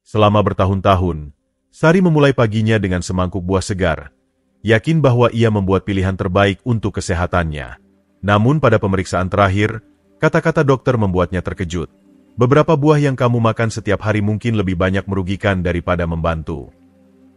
Selama bertahun-tahun, Sari memulai paginya dengan semangkuk buah segar, yakin bahwa ia membuat pilihan terbaik untuk kesehatannya. Namun pada pemeriksaan terakhir, kata-kata dokter membuatnya terkejut. Beberapa buah yang kamu makan setiap hari mungkin lebih banyak merugikan daripada membantu.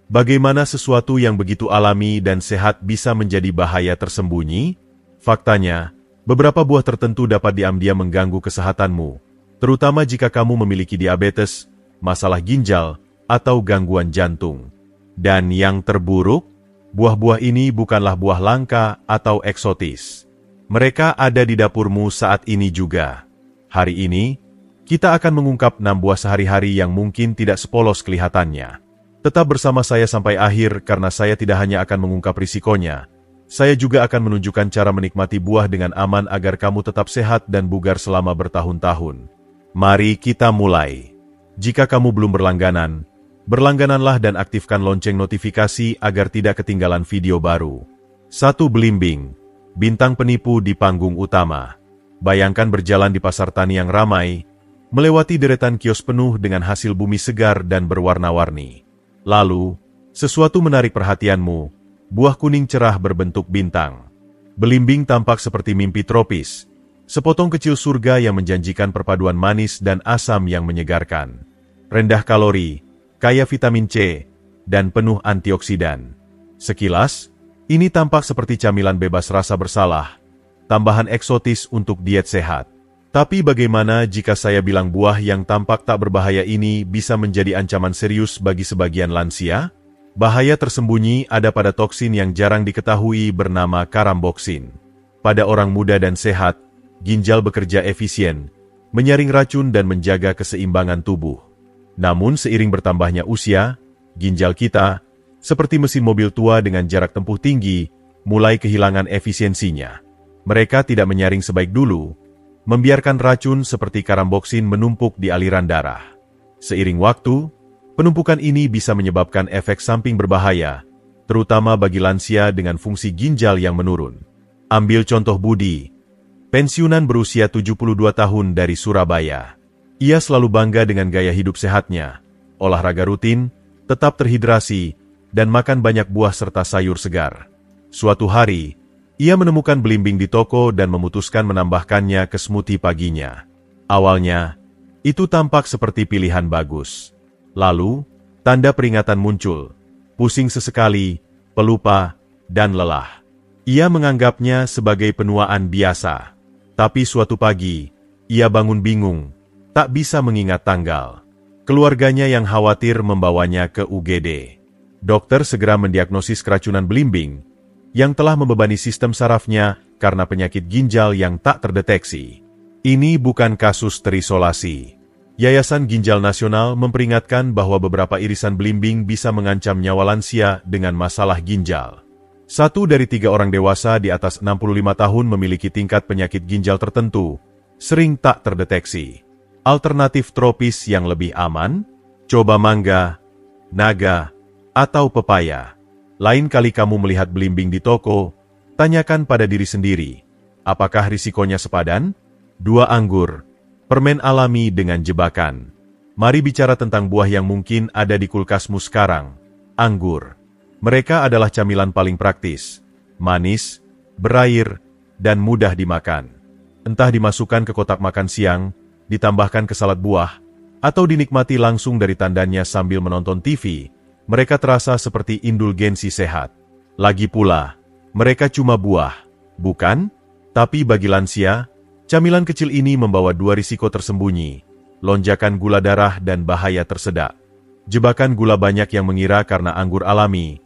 Bagaimana sesuatu yang begitu alami dan sehat bisa menjadi bahaya tersembunyi? Faktanya, beberapa buah tertentu dapat diam-diam mengganggu kesehatanmu, terutama jika kamu memiliki diabetes, masalah ginjal, atau gangguan jantung. Dan yang terburuk, buah-buah ini bukanlah buah langka atau eksotis. Mereka ada di dapurmu saat ini juga. Hari ini, kita akan mengungkap 6 buah sehari-hari yang mungkin tidak sepolos kelihatannya. Tetap bersama saya sampai akhir karena saya tidak hanya akan mengungkap risikonya, saya juga akan menunjukkan cara menikmati buah dengan aman agar kamu tetap sehat dan bugar selama bertahun-tahun. Mari kita mulai. Jika kamu belum berlangganan, berlanggananlah dan aktifkan lonceng notifikasi agar tidak ketinggalan video baru. 1. Belimbing, bintang penipu di panggung utama. Bayangkan berjalan di pasar tani yang ramai, melewati deretan kios penuh dengan hasil bumi segar dan berwarna-warni. Lalu, sesuatu menarik perhatianmu, buah kuning cerah berbentuk bintang. Belimbing tampak seperti mimpi tropis, sepotong kecil surga yang menjanjikan perpaduan manis dan asam yang menyegarkan. Rendah kalori, kaya vitamin C, dan penuh antioksidan. Sekilas, ini tampak seperti camilan bebas rasa bersalah, tambahan eksotis untuk diet sehat. Tapi bagaimana jika saya bilang buah yang tampak tak berbahaya ini bisa menjadi ancaman serius bagi sebagian lansia? Bahaya tersembunyi ada pada toksin yang jarang diketahui bernama karamboksin. Pada orang muda dan sehat, ginjal bekerja efisien, menyaring racun dan menjaga keseimbangan tubuh. Namun seiring bertambahnya usia, ginjal kita, seperti mesin mobil tua dengan jarak tempuh tinggi, mulai kehilangan efisiensinya. Mereka tidak menyaring sebaik dulu, membiarkan racun seperti karamboksin menumpuk di aliran darah. Seiring waktu, penumpukan ini bisa menyebabkan efek samping berbahaya, terutama bagi lansia dengan fungsi ginjal yang menurun. Ambil contoh Budi, pensiunan berusia 72 tahun dari Surabaya. Ia selalu bangga dengan gaya hidup sehatnya, olahraga rutin, tetap terhidrasi, dan makan banyak buah serta sayur segar. Suatu hari, ia menemukan belimbing di toko dan memutuskan menambahkannya ke smoothie paginya. Awalnya, itu tampak seperti pilihan bagus. Lalu, tanda peringatan muncul, pusing sesekali, pelupa, dan lelah. Ia menganggapnya sebagai penuaan biasa. Tapi suatu pagi, ia bangun bingung, tak bisa mengingat tanggal. Keluarganya yang khawatir membawanya ke UGD. Dokter segera mendiagnosis keracunan belimbing, yang telah membebani sistem sarafnya karena penyakit ginjal yang tak terdeteksi. Ini bukan kasus terisolasi. Yayasan Ginjal Nasional memperingatkan bahwa beberapa irisan belimbing bisa mengancam nyawa lansia dengan masalah ginjal. 1 dari 3 orang dewasa di atas 65 tahun memiliki tingkat penyakit ginjal tertentu, sering tak terdeteksi. Alternatif tropis yang lebih aman? Coba mangga, naga, atau pepaya. Lain kali kamu melihat belimbing di toko, tanyakan pada diri sendiri, apakah risikonya sepadan? 2. Anggur, permen alami dengan jebakan. Mari bicara tentang buah yang mungkin ada di kulkasmu sekarang. Anggur. Mereka adalah camilan paling praktis, manis, berair, dan mudah dimakan. Entah dimasukkan ke kotak makan siang, ditambahkan ke salad buah, atau dinikmati langsung dari tandannya sambil menonton TV, mereka terasa seperti indulgensi sehat. Lagi pula, mereka cuma buah, bukan? Tapi bagi lansia, camilan kecil ini membawa 2 risiko tersembunyi, lonjakan gula darah dan bahaya tersedak. Jebakan gula banyak yang mengira karena anggur alami,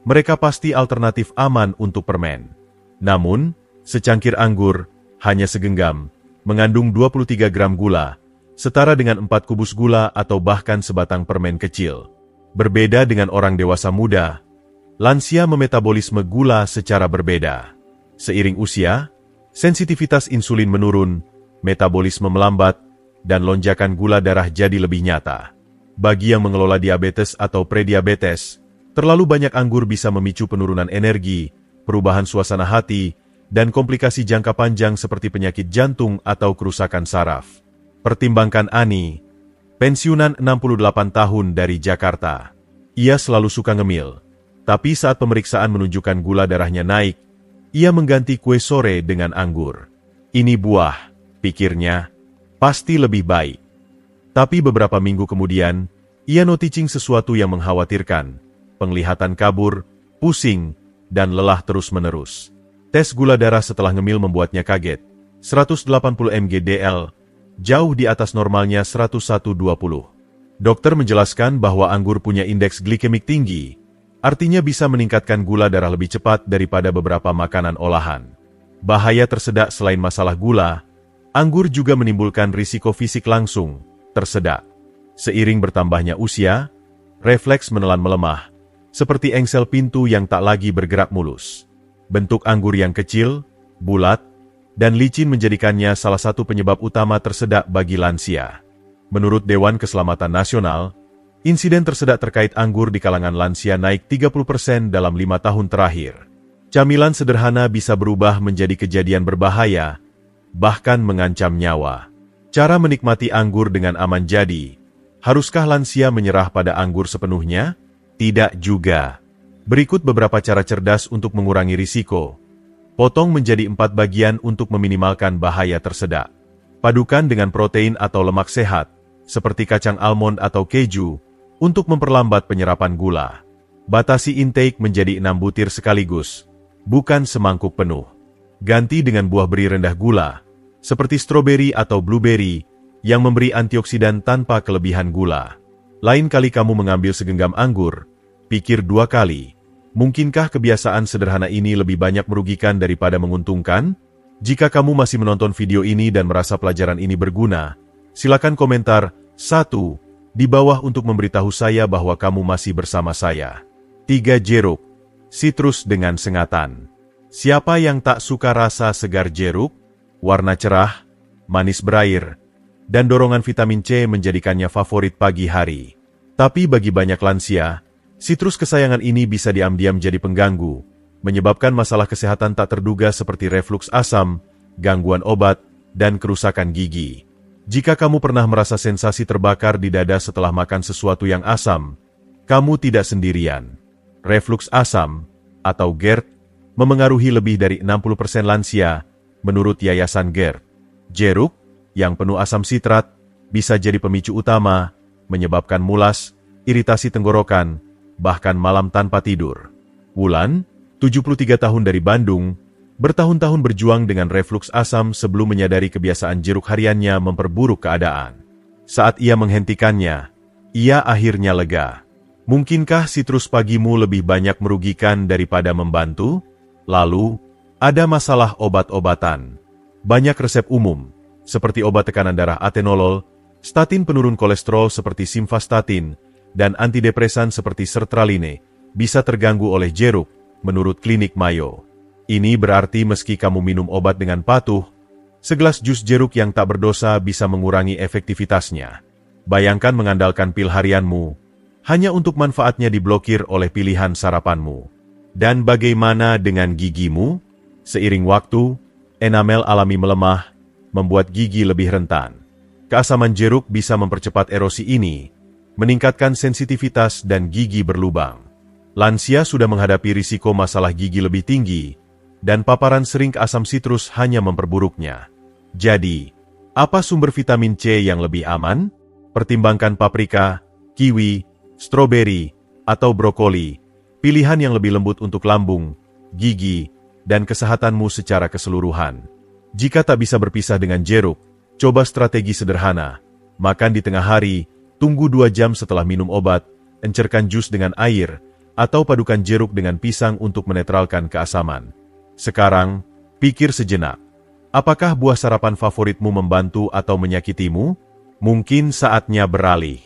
mereka pasti alternatif aman untuk permen. Namun, secangkir anggur, hanya segenggam, mengandung 23 gram gula, setara dengan 4 kubus gula atau bahkan sebatang permen kecil. Berbeda dengan orang dewasa muda, lansia memetabolisme gula secara berbeda. Seiring usia, sensitivitas insulin menurun, metabolisme melambat, dan lonjakan gula darah jadi lebih nyata. Bagi yang mengelola diabetes atau prediabetes, terlalu banyak anggur bisa memicu penurunan energi, perubahan suasana hati, dan komplikasi jangka panjang seperti penyakit jantung atau kerusakan saraf. Pertimbangkan ani, pensiunan 68 tahun dari Jakarta. Ia selalu suka ngemil, tapi saat pemeriksaan menunjukkan gula darahnya naik, ia mengganti kue sore dengan anggur. Ini buah, pikirnya, pasti lebih baik. Tapi beberapa minggu kemudian, ia noticing sesuatu yang mengkhawatirkan, penglihatan kabur, pusing, dan lelah terus-menerus. Tes gula darah setelah ngemil membuatnya kaget. 180 mg/dl, jauh di atas normalnya 101/20. Dokter menjelaskan bahwa anggur punya indeks glikemik tinggi, artinya bisa meningkatkan gula darah lebih cepat daripada beberapa makanan olahan. Bahaya tersedak selain masalah gula, anggur juga menimbulkan risiko fisik langsung, tersedak. Seiring bertambahnya usia, refleks menelan melemah, seperti engsel pintu yang tak lagi bergerak mulus. Bentuk anggur yang kecil, bulat, dan licin menjadikannya salah satu penyebab utama tersedak bagi lansia. Menurut Dewan Keselamatan Nasional, insiden tersedak terkait anggur di kalangan lansia naik 30% dalam 5 tahun terakhir. Camilan sederhana bisa berubah menjadi kejadian berbahaya, bahkan mengancam nyawa. Cara menikmati anggur dengan aman jadi, haruskah lansia menyerah pada anggur sepenuhnya? Tidak juga. Berikut beberapa cara cerdas untuk mengurangi risiko. Potong menjadi 4 bagian untuk meminimalkan bahaya tersedak. Padukan dengan protein atau lemak sehat, seperti kacang almond atau keju, untuk memperlambat penyerapan gula. Batasi intake menjadi 6 butir sekaligus, bukan semangkuk penuh. Ganti dengan buah beri rendah gula, seperti stroberi atau blueberry, yang memberi antioksidan tanpa kelebihan gula. Lain kali kamu mengambil segenggam anggur, pikir 2 kali. Mungkinkah kebiasaan sederhana ini lebih banyak merugikan daripada menguntungkan? Jika kamu masih menonton video ini dan merasa pelajaran ini berguna, silakan komentar 1 di bawah untuk memberitahu saya bahwa kamu masih bersama saya. 3. Jeruk, sitrus dengan sengatan. Siapa yang tak suka rasa segar jeruk? Warna cerah, manis berair, dan dorongan vitamin C menjadikannya favorit pagi hari. Tapi bagi banyak lansia, sitrus kesayangan ini bisa diam-diam jadi pengganggu, menyebabkan masalah kesehatan tak terduga seperti refluks asam, gangguan obat, dan kerusakan gigi. Jika kamu pernah merasa sensasi terbakar di dada setelah makan sesuatu yang asam, kamu tidak sendirian. Refluks asam, atau GERD, memengaruhi lebih dari 60% lansia, menurut Yayasan GERD. Jeruk, yang penuh asam sitrat, bisa jadi pemicu utama, menyebabkan mulas, iritasi tenggorokan, bahkan malam tanpa tidur. Wulan, 73 tahun dari Bandung, bertahun-tahun berjuang dengan refluks asam sebelum menyadari kebiasaan jeruk hariannya memperburuk keadaan. Saat ia menghentikannya, ia akhirnya lega. Mungkinkah sitrus pagimu lebih banyak merugikan daripada membantu? Lalu, ada masalah obat-obatan. Banyak resep umum, seperti obat tekanan darah atenolol, statin penurun kolesterol seperti simvastatin, dan antidepresan seperti sertraline, bisa terganggu oleh jeruk, menurut klinik Mayo. Ini berarti meski kamu minum obat dengan patuh, segelas jus jeruk yang tak berdosa bisa mengurangi efektivitasnya. Bayangkan mengandalkan pil harianmu, hanya untuk manfaatnya diblokir oleh pilihan sarapanmu. Dan bagaimana dengan gigimu? Seiring waktu, enamel alami melemah, membuat gigi lebih rentan. Keasaman jeruk bisa mempercepat erosi ini, meningkatkan sensitivitas dan gigi berlubang. Lansia sudah menghadapi risiko masalah gigi lebih tinggi, dan paparan sering ke asam sitrus hanya memperburuknya. Jadi, apa sumber vitamin C yang lebih aman? Pertimbangkan paprika, kiwi, stroberi, atau brokoli, pilihan yang lebih lembut untuk lambung, gigi, dan kesehatanmu secara keseluruhan. Jika tak bisa berpisah dengan jeruk, coba strategi sederhana. Makan di tengah hari, tunggu 2 jam setelah minum obat, encerkan jus dengan air, atau padukan jeruk dengan pisang untuk menetralkan keasaman. Sekarang, pikir sejenak. Apakah buah sarapan favoritmu membantu atau menyakitimu? Mungkin saatnya beralih.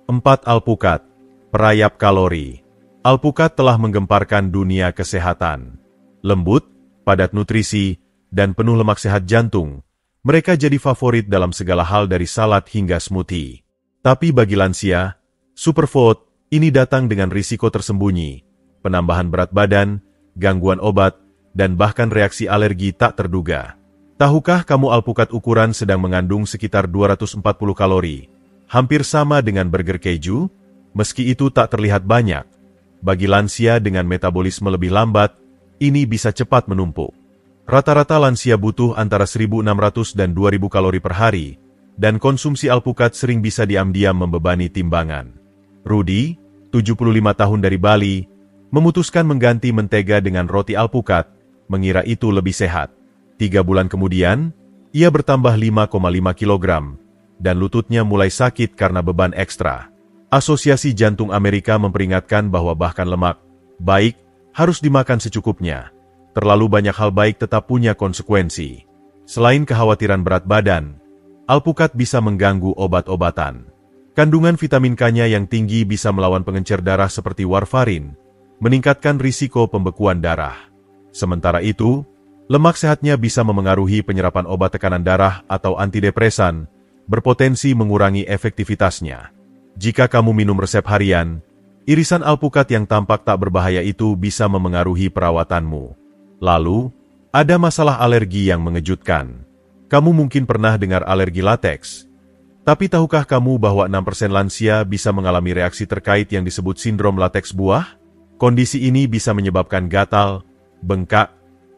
4. Alpukat, perayap kalori. Alpukat telah menggemparkan dunia kesehatan. Lembut, padat nutrisi, dan penuh lemak sehat jantung, mereka jadi favorit dalam segala hal dari salad hingga smoothie. Tapi bagi lansia, superfood ini datang dengan risiko tersembunyi, penambahan berat badan, gangguan obat, dan bahkan reaksi alergi tak terduga. Tahukah kamu alpukat ukuran sedang mengandung sekitar 240 kalori, hampir sama dengan burger keju, meski itu tak terlihat banyak. Bagi lansia dengan metabolisme lebih lambat, ini bisa cepat menumpuk. Rata-rata lansia butuh antara 1.600 dan 2.000 kalori per hari, dan konsumsi alpukat sering bisa diam-diam membebani timbangan. Rudy, 75 tahun dari Bali, memutuskan mengganti mentega dengan roti alpukat, mengira itu lebih sehat. 3 bulan kemudian, ia bertambah 5,5 kilogram, dan lututnya mulai sakit karena beban ekstra. Asosiasi Jantung Amerika memperingatkan bahwa bahkan lemak baik harus dimakan secukupnya. Terlalu banyak hal baik tetap punya konsekuensi. Selain kekhawatiran berat badan, alpukat bisa mengganggu obat-obatan. Kandungan vitamin K-nya yang tinggi bisa melawan pengencer darah seperti warfarin, meningkatkan risiko pembekuan darah. Sementara itu, lemak sehatnya bisa memengaruhi penyerapan obat tekanan darah atau antidepresan, berpotensi mengurangi efektivitasnya. Jika kamu minum resep harian, irisan alpukat yang tampak tak berbahaya itu bisa memengaruhi perawatanmu. Lalu, ada masalah alergi yang mengejutkan. Kamu mungkin pernah dengar alergi lateks. Tapi tahukah kamu bahwa 6% lansia bisa mengalami reaksi terkait yang disebut sindrom lateks buah? Kondisi ini bisa menyebabkan gatal, bengkak,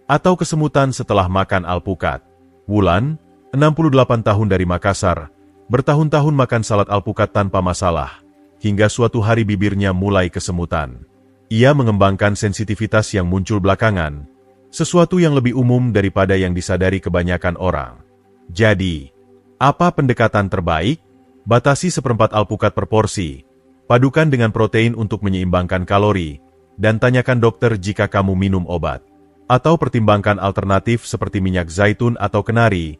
atau kesemutan setelah makan alpukat. Wulan, 68 tahun dari Makassar, bertahun-tahun makan salad alpukat tanpa masalah, hingga suatu hari bibirnya mulai kesemutan. Ia mengembangkan sensitivitas yang muncul belakangan, sesuatu yang lebih umum daripada yang disadari kebanyakan orang. Jadi, apa pendekatan terbaik? Batasi seperempat alpukat per porsi, padukan dengan protein untuk menyeimbangkan kalori, dan tanyakan dokter jika kamu minum obat. Atau pertimbangkan alternatif seperti minyak zaitun atau kenari,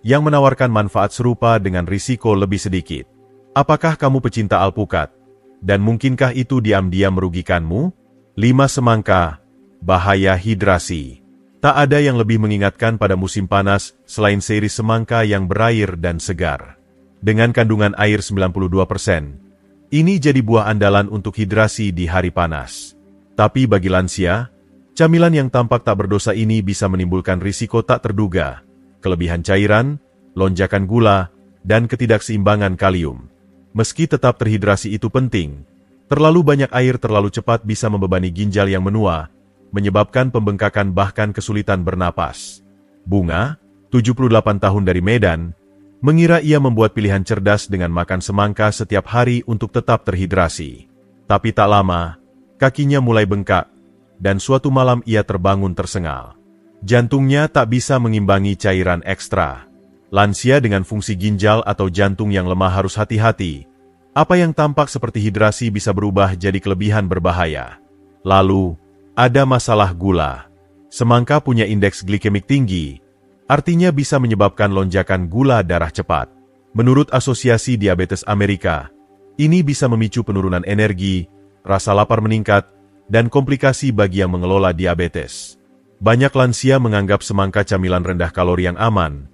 yang menawarkan manfaat serupa dengan risiko lebih sedikit. Apakah kamu pecinta alpukat? Dan mungkinkah itu diam-diam merugikanmu? 5 semangka, bahaya hidrasi. Tak ada yang lebih mengingatkan pada musim panas selain seiris semangka yang berair dan segar. Dengan kandungan air 92%, ini jadi buah andalan untuk hidrasi di hari panas. Tapi bagi lansia, camilan yang tampak tak berdosa ini bisa menimbulkan risiko tak terduga, kelebihan cairan, lonjakan gula, dan ketidakseimbangan kalium. Meski tetap terhidrasi itu penting, terlalu banyak air terlalu cepat bisa membebani ginjal yang menua, menyebabkan pembengkakan bahkan kesulitan bernapas. Bunga, 78 tahun dari Medan, mengira ia membuat pilihan cerdas dengan makan semangka setiap hari untuk tetap terhidrasi. Tapi tak lama, kakinya mulai bengkak, dan suatu malam ia terbangun tersengal. Jantungnya tak bisa mengimbangi cairan ekstra. Lansia dengan fungsi ginjal atau jantung yang lemah harus hati-hati. Apa yang tampak seperti hidrasi bisa berubah jadi kelebihan berbahaya. Lalu, ada masalah gula. Semangka punya indeks glikemik tinggi, artinya bisa menyebabkan lonjakan gula darah cepat. Menurut Asosiasi Diabetes Amerika, ini bisa memicu penurunan energi, rasa lapar meningkat, dan komplikasi bagi yang mengelola diabetes. Banyak lansia menganggap semangka camilan rendah kalori yang aman,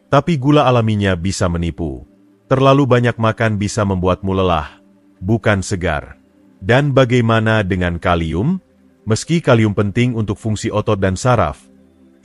tapi gula alaminya bisa menipu. Terlalu banyak makan bisa membuatmu lelah, bukan segar. Dan bagaimana dengan kalium? Meski kalium penting untuk fungsi otot dan saraf,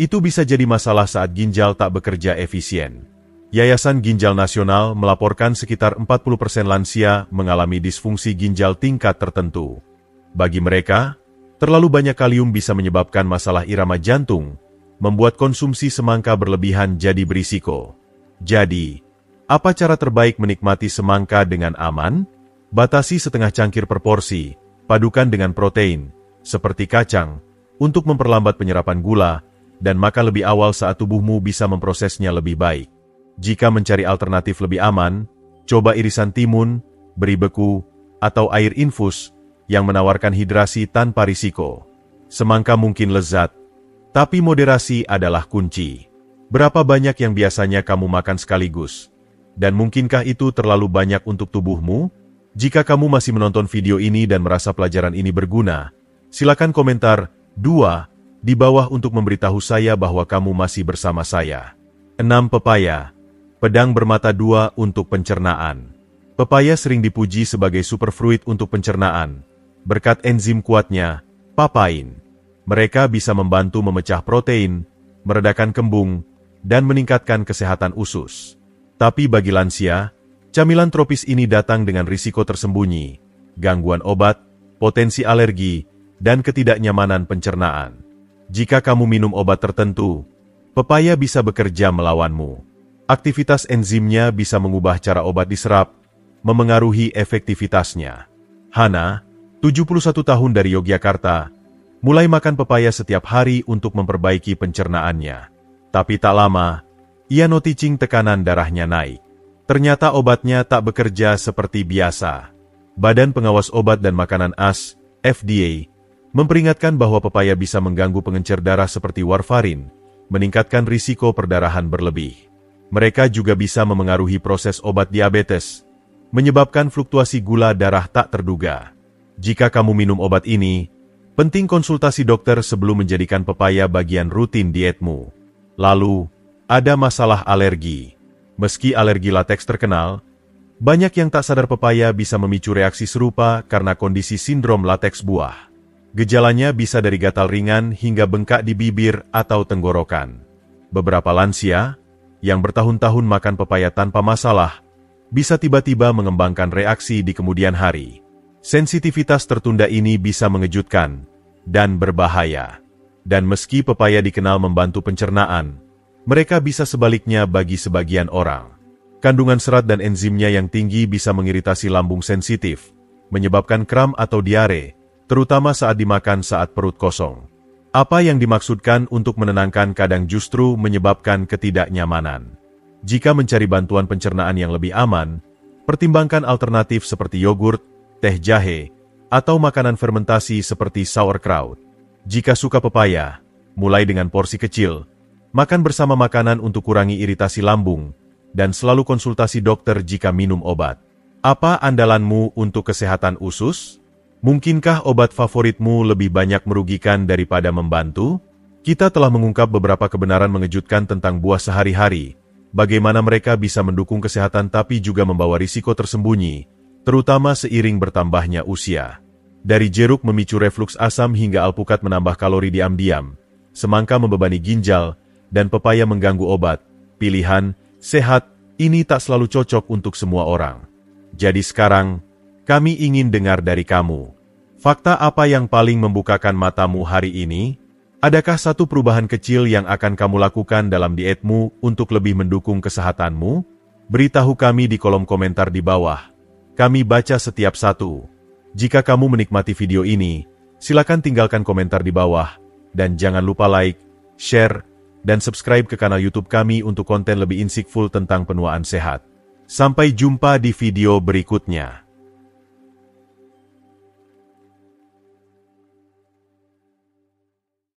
itu bisa jadi masalah saat ginjal tak bekerja efisien. Yayasan Ginjal Nasional melaporkan sekitar 40% lansia mengalami disfungsi ginjal tingkat tertentu. Bagi mereka, terlalu banyak kalium bisa menyebabkan masalah irama jantung, membuat konsumsi semangka berlebihan jadi berisiko. Jadi, apa cara terbaik menikmati semangka dengan aman? Batasi setengah cangkir per porsi, padukan dengan protein, seperti kacang, untuk memperlambat penyerapan gula, dan makan lebih awal saat tubuhmu bisa memprosesnya lebih baik. Jika mencari alternatif lebih aman, coba irisan timun, beri beku, atau air infus, yang menawarkan hidrasi tanpa risiko. Semangka mungkin lezat, tapi moderasi adalah kunci. Berapa banyak yang biasanya kamu makan sekaligus? Dan mungkinkah itu terlalu banyak untuk tubuhmu? Jika kamu masih menonton video ini dan merasa pelajaran ini berguna, silakan komentar 2 di bawah untuk memberitahu saya bahwa kamu masih bersama saya. 6. Pepaya, pedang bermata 2 untuk pencernaan. Pepaya sering dipuji sebagai superfruit untuk pencernaan, berkat enzim kuatnya, papain. Mereka bisa membantu memecah protein, meredakan kembung, dan meningkatkan kesehatan usus. Tapi bagi lansia, Camilan tropis ini datang dengan risiko tersembunyi, gangguan obat, potensi alergi, dan ketidaknyamanan pencernaan. Jika kamu minum obat tertentu, pepaya bisa bekerja melawanmu. Aktivitas enzimnya bisa mengubah cara obat diserap, memengaruhi efektivitasnya. Hana, 71 tahun dari Yogyakarta, mulai makan pepaya setiap hari untuk memperbaiki pencernaannya. Tapi tak lama, ia noticing tekanan darahnya naik. Ternyata obatnya tak bekerja seperti biasa. Badan Pengawas Obat dan Makanan AS, FDA, memperingatkan bahwa pepaya bisa mengganggu pengencer darah seperti warfarin, meningkatkan risiko perdarahan berlebih. Mereka juga bisa memengaruhi proses obat diabetes, menyebabkan fluktuasi gula darah tak terduga. Jika kamu minum obat ini, penting konsultasi dokter sebelum menjadikan pepaya bagian rutin dietmu. Lalu, ada masalah alergi. Meski alergi lateks terkenal, banyak yang tak sadar pepaya bisa memicu reaksi serupa karena kondisi sindrom lateks buah. Gejalanya bisa dari gatal ringan hingga bengkak di bibir atau tenggorokan. Beberapa lansia, yang bertahun-tahun makan pepaya tanpa masalah, bisa tiba-tiba mengembangkan reaksi di kemudian hari. Sensitivitas tertunda ini bisa mengejutkan dan berbahaya. Dan meski pepaya dikenal membantu pencernaan, mereka bisa sebaliknya bagi sebagian orang. Kandungan serat dan enzimnya yang tinggi bisa mengiritasi lambung sensitif, menyebabkan kram atau diare, terutama saat dimakan saat perut kosong. Apa yang dimaksudkan untuk menenangkan kadang justru menyebabkan ketidaknyamanan. Jika mencari bantuan pencernaan yang lebih aman, pertimbangkan alternatif seperti yogurt, teh jahe, atau makanan fermentasi seperti sauerkraut. Jika suka pepaya, mulai dengan porsi kecil, makan bersama makanan untuk kurangi iritasi lambung, dan selalu konsultasi dokter jika minum obat. Apa andalanmu untuk kesehatan usus? Mungkinkah obat favoritmu lebih banyak merugikan daripada membantu? Kita telah mengungkap beberapa kebenaran mengejutkan tentang buah sehari-hari, bagaimana mereka bisa mendukung kesehatan tapi juga membawa risiko tersembunyi, terutama seiring bertambahnya usia. Dari jeruk memicu refluks asam hingga alpukat menambah kalori diam-diam, semangka membebani ginjal, dan pepaya mengganggu obat. Pilihan sehat ini tak selalu cocok untuk semua orang. Jadi sekarang, kami ingin dengar dari kamu. Fakta apa yang paling membukakan matamu hari ini? Adakah satu perubahan kecil yang akan kamu lakukan dalam dietmu untuk lebih mendukung kesehatanmu? Beritahu kami di kolom komentar di bawah. Kami baca setiap satu. Jika kamu menikmati video ini, silakan tinggalkan komentar di bawah. Dan jangan lupa like, share, dan subscribe ke kanal YouTube kami untuk konten lebih insightful tentang penuaan sehat. Sampai jumpa di video berikutnya.